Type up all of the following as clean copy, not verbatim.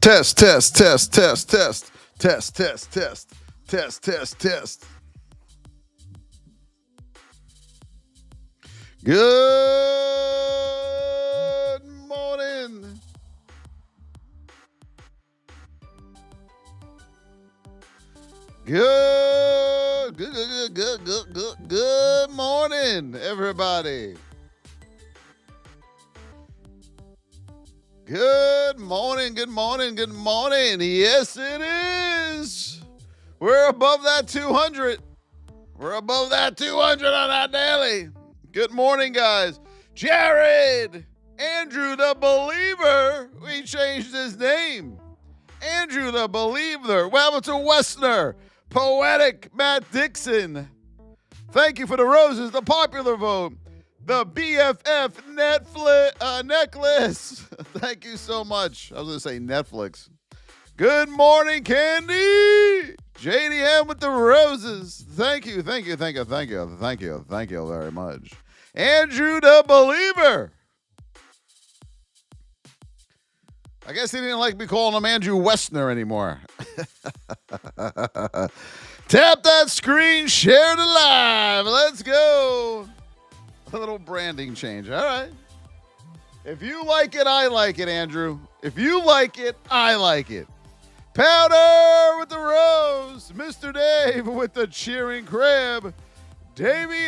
Test, test, test, test, test, test, test, test, test, test, test. Good morning. Good morning, everybody. Good morning, good morning, good morning. Yes, it is. We're above that 200. We're above that 200 on that daily. Good morning, guys. Jared, Andrew the Believer. We changed his name. Andrew the Believer. Well, to Westner. Poetic Matt Dixon. Thank you for the roses, the popular vote. The BFF Netflix necklace. Thank you so much. I was going to say Netflix. Good morning, Candy. JDM with the roses. Thank you, thank you, thank you, thank you, thank you, thank you very much. Andrew the Believer. I guess he didn't like me calling him Andrew Westner anymore. Tap that screen, share it live. Let's go. A little branding change. All right. If you like it, I like it, Andrew. If you like it, I like it. Powder with the rose. Mr. Dave with the cheering crab. Davion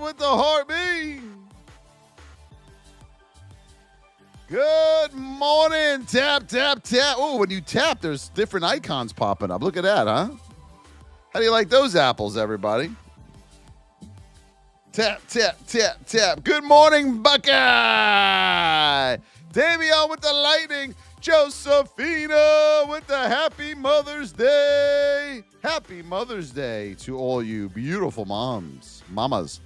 with the heartbeat. Good morning. Tap, tap, tap. Oh, when you tap, there's different icons popping up. Look at that, huh? How do you like those apples, everybody? Tap, tap, tap, tap. Good morning, Buckeye. Davion with the lightning. Josephina with the Happy Mother's Day. Happy Mother's Day to all you beautiful mamas.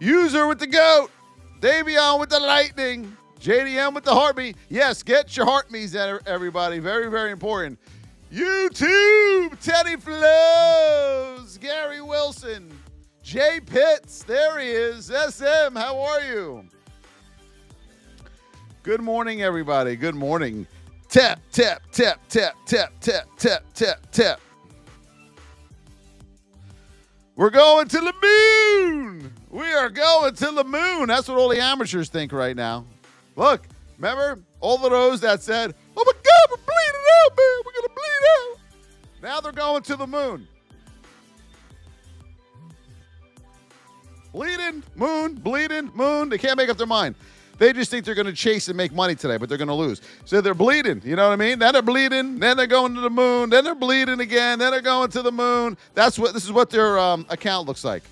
User with the goat. Davion with the lightning. JDM with the heartbeat. Yes, get your heartbeats, everybody. Very, very important. YouTube. Teddy Flows. Gary Wilson. Jay Pitts, there he is. SM, how are you? Good morning, everybody. Good morning. Tap, tap, tap, tap, tap, tap, tap, tap, tap. We're going to the moon. We are going to the moon. That's what all the amateurs think right now. Look, remember all of those that said, oh my God, we're bleeding out, man. We're going to bleed out. Now they're going to the moon. Bleeding, moon. They can't make up their mind. They just think they're going to chase and make money today, but they're going to lose. So they're bleeding, you know what I mean? Then they're bleeding, then they're going to the moon, then they're bleeding again, then they're going to the moon. This is what their account looks like.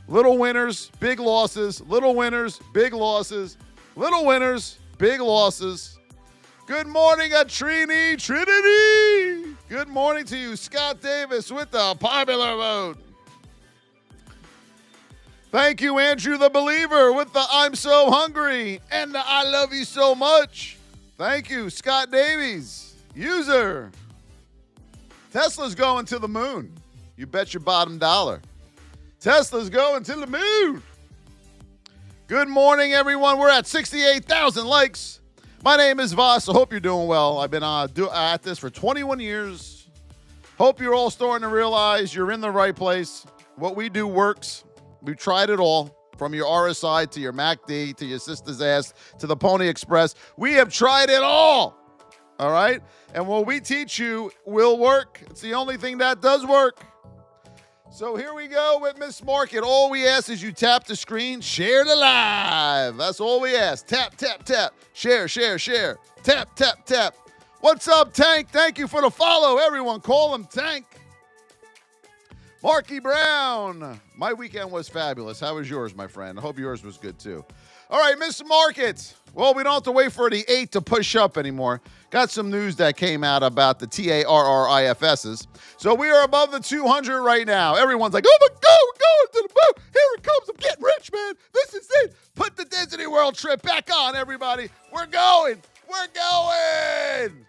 Little winners, big losses, little winners, big losses, little winners, big losses. Good morning, Trinity. Good morning to you, Scott Davis with the popular vote. Thank you, Andrew the Believer, with the I'm so hungry and the I love you so much. Thank you, Scott Davies. User. Tesla's going to the moon. You bet your bottom dollar. Tesla's going to the moon. Good morning, everyone. We're at 68,000 likes. My name is Voss. I hope you're doing well. I've been at this for 21 years. Hope you're all starting to realize you're in the right place. What we do works. We've tried it all, from your RSI to your MACD to your sister's ass to the Pony Express. We have tried it all right? And what we teach you will work. It's the only thing that does work. So here we go with Miss Market. All we ask is you tap the screen, share the live. That's all we ask. Tap, tap, tap. Share, share, share. Tap, tap, tap. What's up, Tank? Thank you for the follow, everyone. Call him Tank. Marky Brown. My weekend was fabulous. How was yours, my friend? I hope yours was good, too. All right, Miss Market. Well, we don't have to wait for the 8 to push up anymore. Got some news that came out about the TARRIFSs. So we are above the 200 right now. Everyone's like, oh, my God, we're going to the moon. Here it comes. I'm getting rich, man. This is it. Put the Disney World trip back on, everybody. We're going. We're going.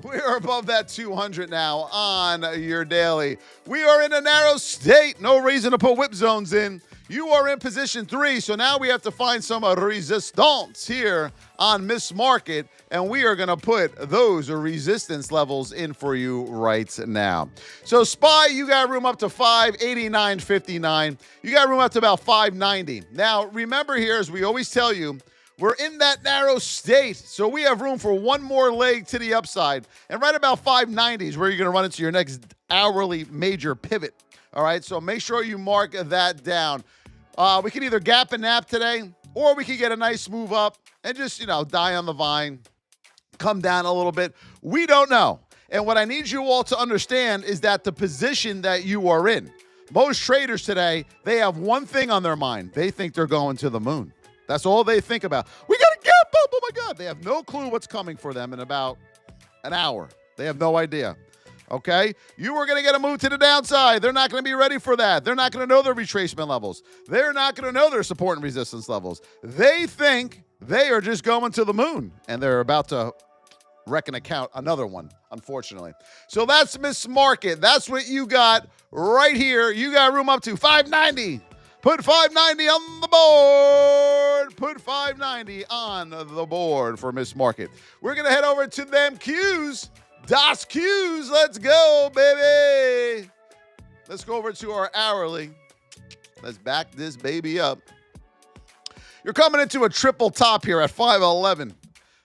We are above that 200 now on your daily. We are in a narrow state. No reason to put whip zones in. You are in position 3, so now we have to find some resistance here on Miss Market, and we are going to put those resistance levels in for you right now. So SPY, you got room up to 589.59. You got room up to about 590. Now, remember here, as we always tell you, we're in that narrow state, so we have room for one more leg to the upside. And right about 590 is where you're going to run into your next hourly major pivot. All right, so make sure you mark that down. We can either gap and nap today, or we can get a nice move up and just, die on the vine, come down a little bit. We don't know. And what I need you all to understand is that the position that you are in, most traders today, they have one thing on their mind. They think they're going to the moon. That's all they think about. We got to gap up. Oh, my God. They have no clue what's coming for them in about an hour. They have no idea. Okay? You are going to get a move to the downside. They're not going to be ready for that. They're not going to know their retracement levels. They're not going to know their support and resistance levels. They think they are just going to the moon, and they're about to wreck an account, another one, unfortunately. So that's Miss Market. That's what you got right here. You got room up to 590. Put 590 on the board. Put 590 on the board for Miss Market. We're going to head over to them Qs. Das Qs. Let's go, baby. Let's go over to our hourly. Let's back this baby up. You're coming into a triple top here at 511.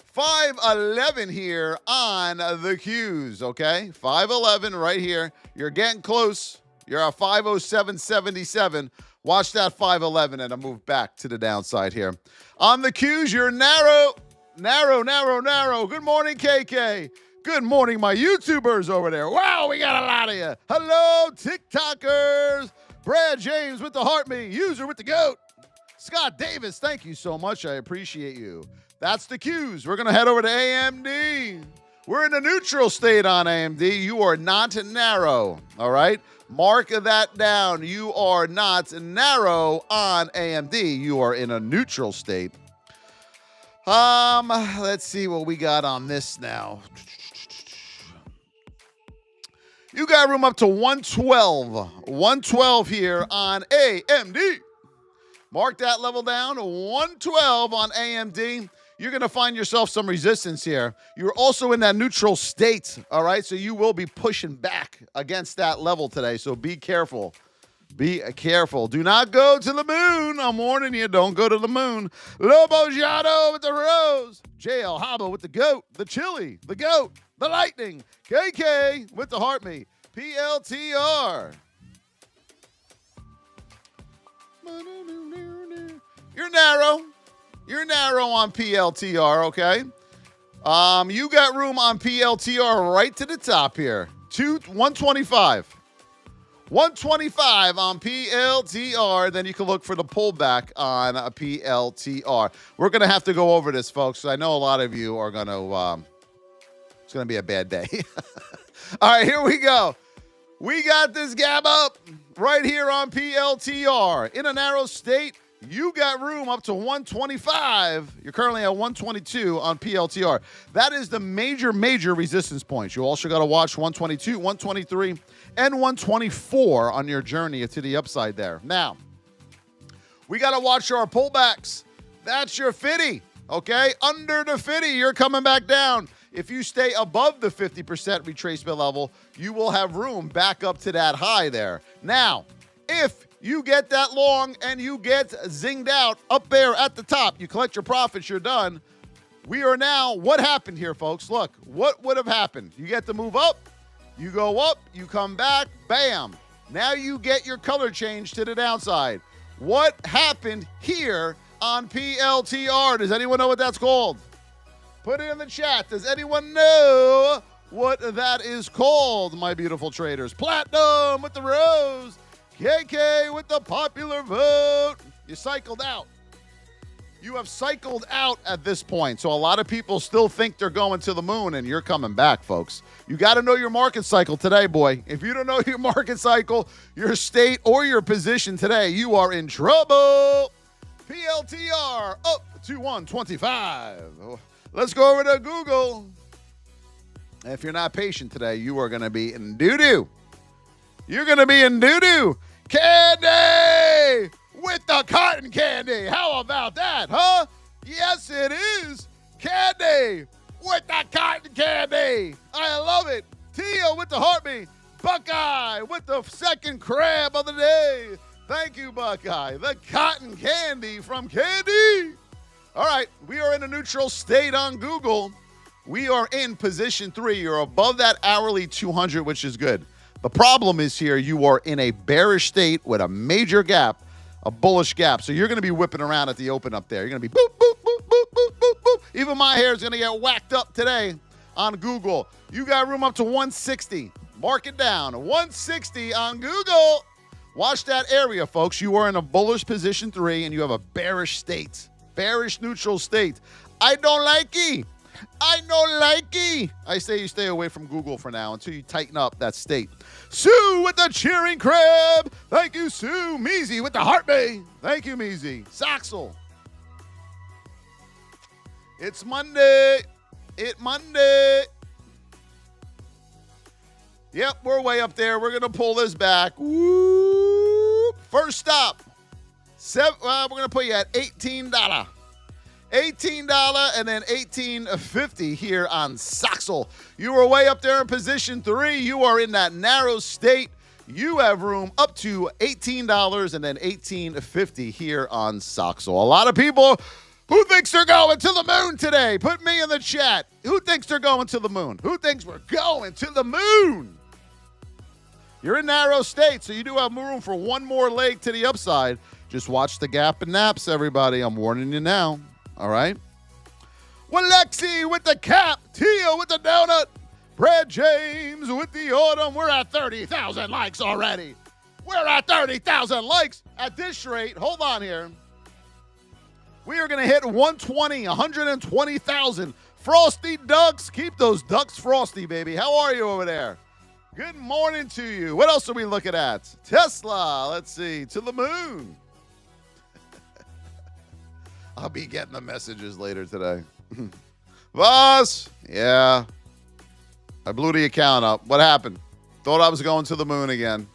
511 here on the Qs, okay? 511 right here. You're getting close. You're at 507.77. Watch that 511 and a move back to the downside here. On the Qs, you're narrow. Good morning, KK. Good morning, my YouTubers over there. Wow, we got a lot of you. Hello, TikTokers. Brad James with the heart me. User with the goat. Scott Davis, thank you so much. I appreciate you. That's the Qs. We're going to head over to AMD. We're in a neutral state on AMD. You are not narrow, all right? Mark that down. You are not narrow on AMD. You are in a neutral state. Let's see what we got on this now. You got room up to 112. 112 here on AMD. Mark that level down. 112 on AMD. You're going to find yourself some resistance here. You're also in that neutral state, all right? So you will be pushing back against that level today, so be careful. Be careful. Do not go to the moon. I'm warning you, don't go to the moon. Lobo Giotto with the rose. JL Haba with the goat, the chili, the goat, the lightning. KK with the heart me. PLTR. You're narrow. You're narrow on PLTR, okay? You got room on PLTR right to the top here. 125. 125 on PLTR. Then you can look for the pullback on a PLTR. We're going to have to go over this, folks. I know a lot of you are going to, it's going to be a bad day. All right, here we go. We got this gap up right here on PLTR. In a narrow state, you got room up to 125. You're currently at 122 on PLTR. That is the major resistance points. You also got to watch 122, 123, and 124 on your journey to the upside there. Now, we got to watch our pullbacks. That's your 50, okay? Under the 50, you're coming back down. If you stay above the 50% retracement level, you will have room back up to that high there. Now, if you get that long and you get zinged out up there at the top, you collect your profits, you're done. We are now, what happened here, folks? Look, what would have happened? You get to move up, you go up, you come back, bam. Now you get your color change to the downside. What happened here on PLTR? Does anyone know what that's called? Put it in the chat. Does anyone know what that is called, my beautiful traders? Platinum with the rose. KK with the popular vote. You cycled out. You have cycled out at this point. So a lot of people still think they're going to the moon, and you're coming back, folks. You got to know your market cycle today, boy. If you don't know your market cycle, your state, or your position today, you are in trouble. PLTR up to 125. Let's go over to Google. If you're not patient today, you are going to be in doo-doo. You're going to be in doo-doo. Candy with the cotton candy. How about that, huh? Yes, it is. Dave with the cotton candy. I love it. Tia with the heartbeat. Buckeye with the second crab of the day. Thank you, Buckeye. The cotton candy from Candy. All right, we are in a neutral state on Google. We are in position 3. You're above that hourly 200, which is good. The problem is here, you are in a bearish state with a major gap, a bullish gap. So you're going to be whipping around at the open up there. You're going to be boop, boop, boop, boop, boop, boop, boop. Even my hair is going to get whacked up today on Google. You got room up to 160. Mark it down. 160 on Google. Watch that area, folks. You are in a bullish position 3, and you have a bearish state. Bearish neutral state. I don't like it. I don't like it. I say you stay away from Google for now until you tighten up that state. Sue with the cheering crab. Thank you, Sue. Measy with the heartbeat. Thank you, Measy. Soxel. It's Monday. It's Monday. Yep, we're way up there. We're going to pull this back. Woo. First stop. We're going to put you at $18. $18 and then $18.50 here on Soxel. You are way up there in position 3. You are in that narrow state. You have room up to $18 and then $18.50 here on Soxel. A lot of people who thinks they're going to the moon today, put me in the chat. Who thinks they're going to the moon? Who thinks we're going to the moon? You're in narrow state, so you do have room for one more leg to the upside. Just watch the gap and naps, everybody. I'm warning you now. All right? Walexi with the cap. Tia with the donut. Brad James with the autumn. We're at 30,000 likes already. We're at 30,000 likes. At this rate, hold on here. We are going to hit 120,000. Frosty Ducks. Keep those ducks frosty, baby. How are you over there? Good morning to you. What else are we looking at? Tesla. Let's see. To the moon. I'll be getting the messages later today. Voss. Yeah. I blew the account up. What happened? Thought I was going to the moon again.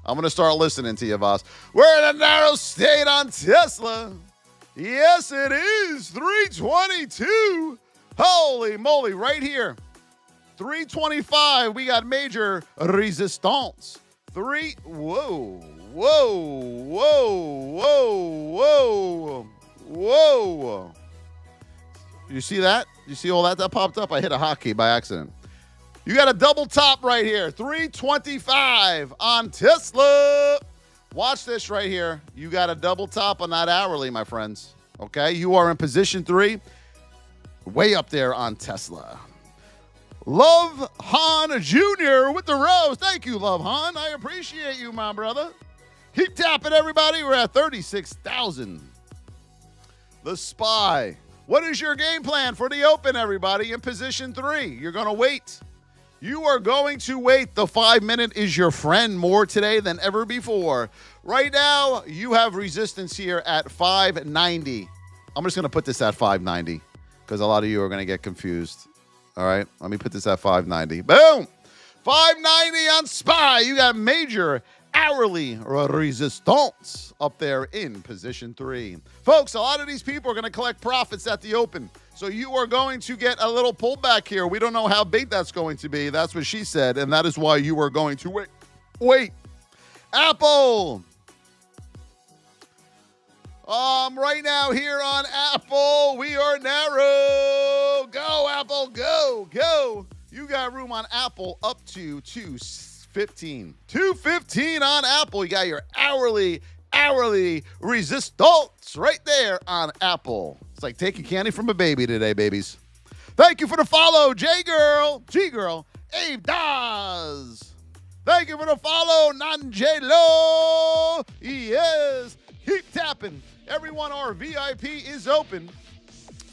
I'm going to start listening to you, Voss. We're in a narrow state on Tesla. Yes, it is. 322. Holy moly, right here. 325. We got major resistance. Whoa. You see that? You see all that? That popped up. I hit a hotkey by accident. You got a double top right here. 325 on Tesla. Watch this right here. You got a double top on that hourly, my friends. Okay? You are in position 3. Way up there on Tesla. Love Han Jr. with the rose. Thank you, Love Han. I appreciate you, my brother. Keep tapping, everybody. We're at 36,000. The Spy. What is your game plan for the open, everybody? In position 3. You're going to wait. You are going to wait. The 5-minute is your friend more today than ever before. Right now, you have resistance here at 590. I'm just going to put this at 590 because a lot of you are going to get confused. All right, let me put this at 590. Boom! 590 on SPY. You got major hourly resistance up there in position 3. Folks, a lot of these people are going to collect profits at the open. So you are going to get a little pullback here. We don't know how big that's going to be. That's what she said, and that is why you are going to wait. Wait. Apple. Right now here on Apple, we are narrow. Go, Apple, go, go. You got room on Apple up to 215. 215 on Apple. You got your hourly resistance right there on Apple. It's like taking candy from a baby today, babies. Thank you for the follow, J-Girl, G-Girl, Abe Daz. Thank you for the follow, Nanjelo. Yes. Keep tapping. Everyone, our VIP is open.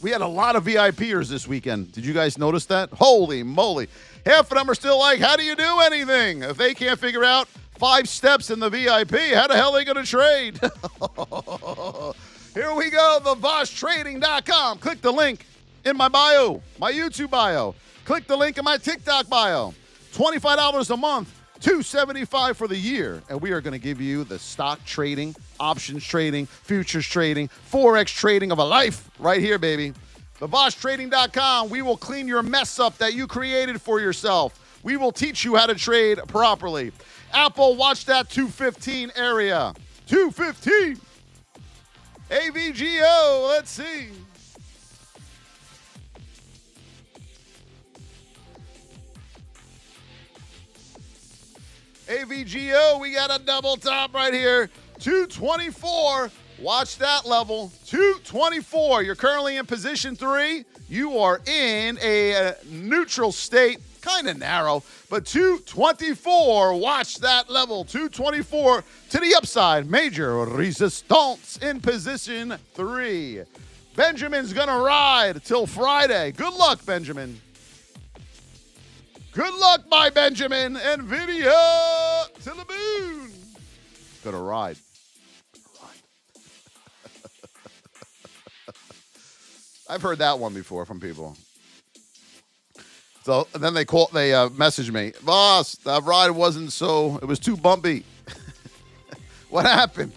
We had a lot of VIPers this weekend. Did you guys notice that? Holy moly. Half of them are still like, how do you do anything? If they can't figure out 5 steps in the VIP, how the hell are they going to trade? Here we go, thevosstrading.com. Click the link in my bio, my YouTube bio. Click the link in my TikTok bio. $25 a month, $275 for the year. And we are going to give you the stock trading, options trading, futures trading, Forex trading of a life right here, baby. TheVossTrading.com. We will clean your mess up that you created for yourself. We will teach you how to trade properly. Apple, watch that 215 area. 215. AVGO, let's see. AVGO, we got a double top right here. 224. Watch that level. 224. You're currently in position 3. You are in a neutral state. Kind of narrow, but 224. Watch that level. 224 to the upside. Major resistance in position 3. Benjamin's going to ride till Friday. Good luck, Benjamin. Good luck, my Benjamin. Nvidia to the moon. Gonna ride. I've heard that one before from people. So then they message me, Voss, that ride it was too bumpy. What happened?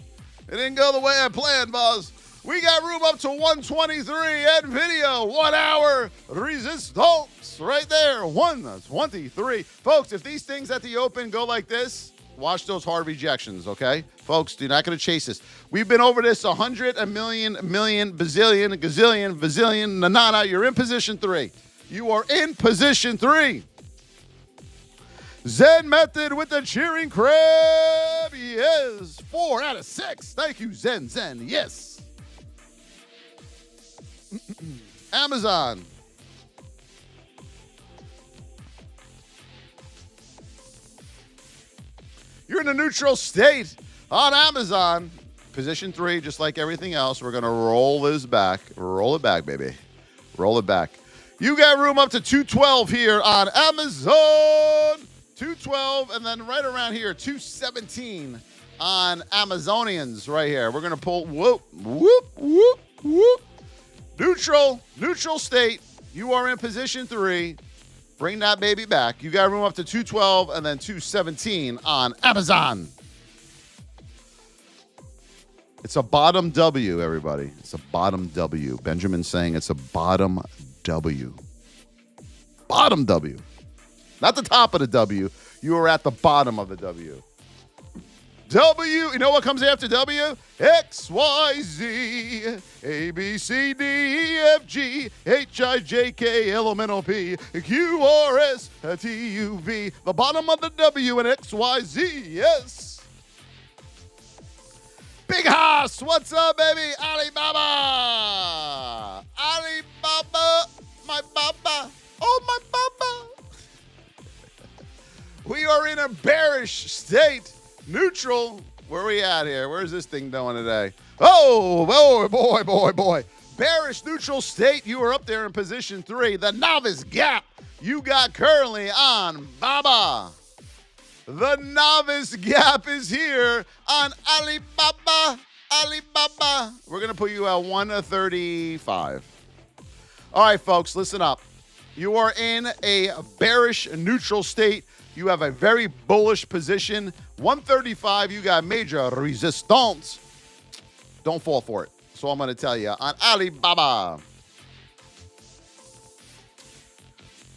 It didn't go the way I planned, Voss. We got room up to 123 Nvidia, 1 hour resistance right there, 123. Folks, if these things at the open go like this, watch those hard rejections, okay? Folks, you're not going to chase this. We've been over this 100, a million, bazillion, gazillion, bazillion, nanana. You're in position 3. You are in position 3. Zen Method with the cheering crab. Yes. 4 out of 6. Thank you, Zen. Yes. Amazon. You're in a neutral state on Amazon. Position 3, just like everything else. We're going to roll this back. Roll it back, baby. Roll it back. You got room up to 212 here on Amazon. 212, and then right around here, 217 on Amazonians right here. We're going to pull, whoop, whoop, whoop, whoop. Neutral state. You are in position 3. Bring that baby back. You got room up to 212 and then 217 on Amazon. It's a bottom W, everybody. It's a bottom W. Benjamin's saying it's a bottom W. Bottom W. Not the top of the W. You are at the bottom of the W. W, you know what comes after W? X, Y, Z, A, B, C, D, E, F, G, H, I, J, K, L, M, N, O, P, Q, R, S, T, U, V. The bottom of the W in X, Y, Z, yes. Big Hoss, what's up, baby? Alibaba. Alibaba, my baba. Oh, my baba. We are in a bearish state. Neutral. Where are we at here? Where's this thing doing today? Oh, boy. Bearish neutral state. You are up there in position 3. The novice gap you got currently on Baba. The novice gap is here on Alibaba. Alibaba. We're going to put you at 135. All right, folks, listen up. You are in a bearish neutral state. You have a very bullish position. 135, you got major resistance. Don't fall for it. So I'm going to tell you on Alibaba.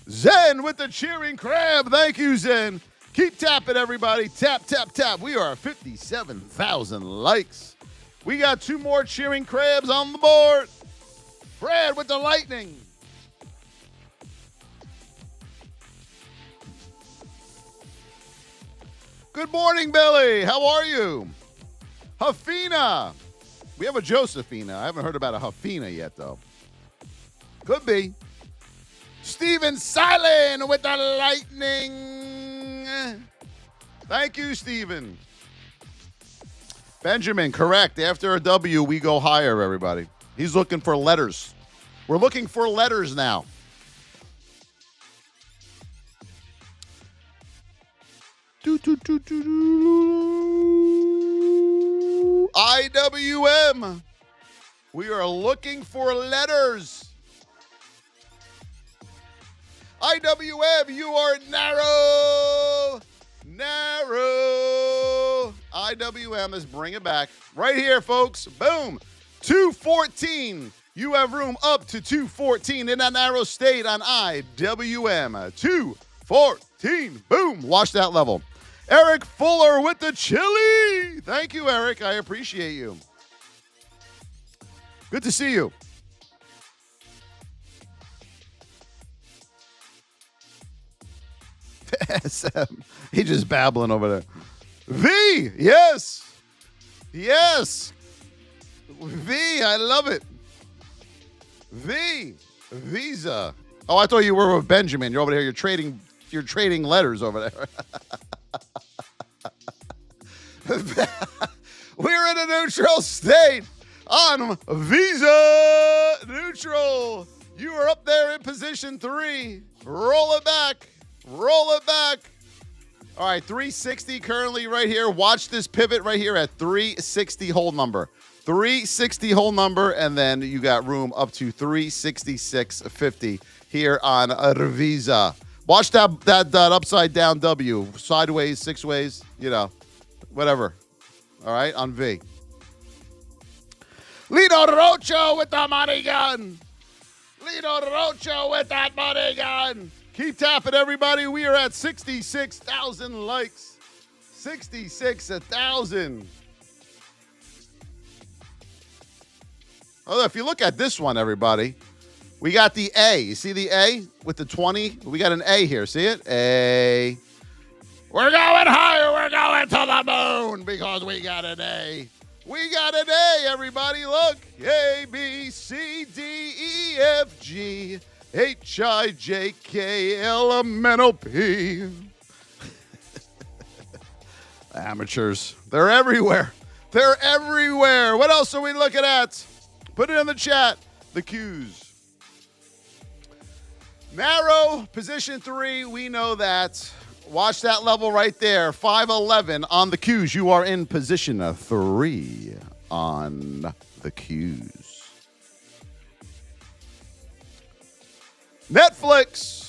Zen with the cheering crab. Thank you, Zen. Keep tapping, everybody. Tap, tap, tap. We are at 57,000 likes. We got 2 more cheering crabs on the board. Brad with the lightning. Good morning, Billy. How are you? Hafina. We have a Josephina. I haven't heard about a Hafina yet, though. Could be. Steven Silent with the lightning. Thank you, Steven. Benjamin, correct. After a W, we go higher, everybody. He's looking for letters. We're looking for letters now. IWM. We are looking for letters. IWM, you are narrow. Narrow. IWM is bring it back. Right here, folks. Boom. 214. You have room up to 214 in that narrow state on IWM. 214. Boom. Watch that level. Eric Fuller with the chili. Thank you, Eric. I appreciate you. Good to see you. He just babbling over there. V, yes. Yes. V, I love it. V, Visa. Oh, I thought you were with Benjamin. You're over there. You're trading letters over there. We're in a neutral state on Visa neutral. You are up there in position 3. Roll it back. Roll it back. All right, 360 currently right here. Watch this pivot right here at 360 hold number. 360 hold number, and then you got room up to 366.50 here on Visa. Watch that upside down W, sideways, 6 ways, you know, whatever. All right, on V. Lino Rocho with the money gun. Lino Rocho with that money gun. Keep tapping, everybody. We are at 66,000 likes. 66,000. Oh, if you look at this one, everybody, we got the A. You see the A with the 20? We got an A here. See it? A. We're going higher. We're going to the moon because we got an A. We got an A, everybody. Look. A, B, C, D, E, F, G, H, I, J, K, L, M, N, O, P. Amateurs. They're everywhere. They're everywhere. What else are we looking at? Put it in the chat. The Qs. Narrow, position 3. We know that. Watch that level right there. 511 on the Qs. You are in position 3 on the Qs. Netflix.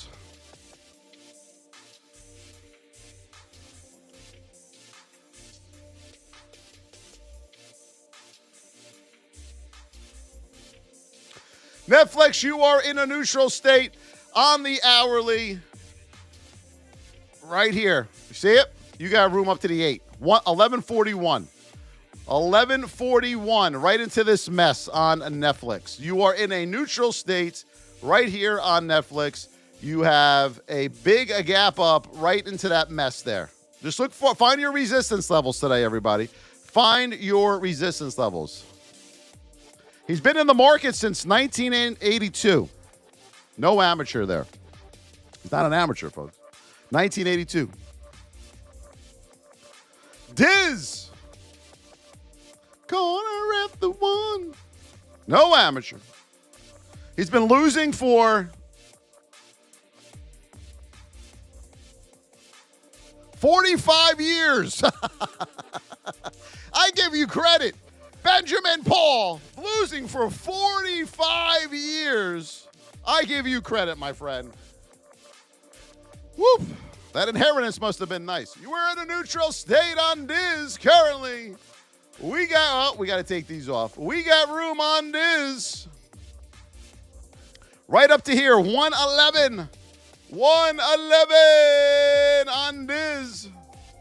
Netflix, you are in a neutral state on the hourly. Right here. You see it? You got room up to the 8. 1141. 1141. Right into this mess on Netflix. You are in a neutral state right here on Netflix. You have a big gap up right into that mess there. Just find your resistance levels today, everybody. Find your resistance levels. He's been in the market since 1982. No amateur there. He's not an amateur, folks. 1982. Diz. Corner at the 1. No amateur. He's been losing for 45 years. I give you credit. Benjamin Paul, losing for 45 years. I give you credit, my friend. Whoop. That inheritance must have been nice. You were in a neutral state on Diz currently. We got to take these off. We got room on Diz. Right up to here, 111. 111 on Diz.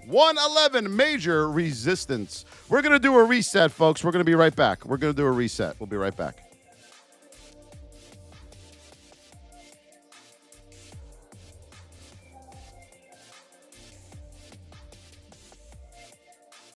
111, major resistance. We're going to do a reset, folks. We're going to be right back. We're going to do a reset. We'll be right back.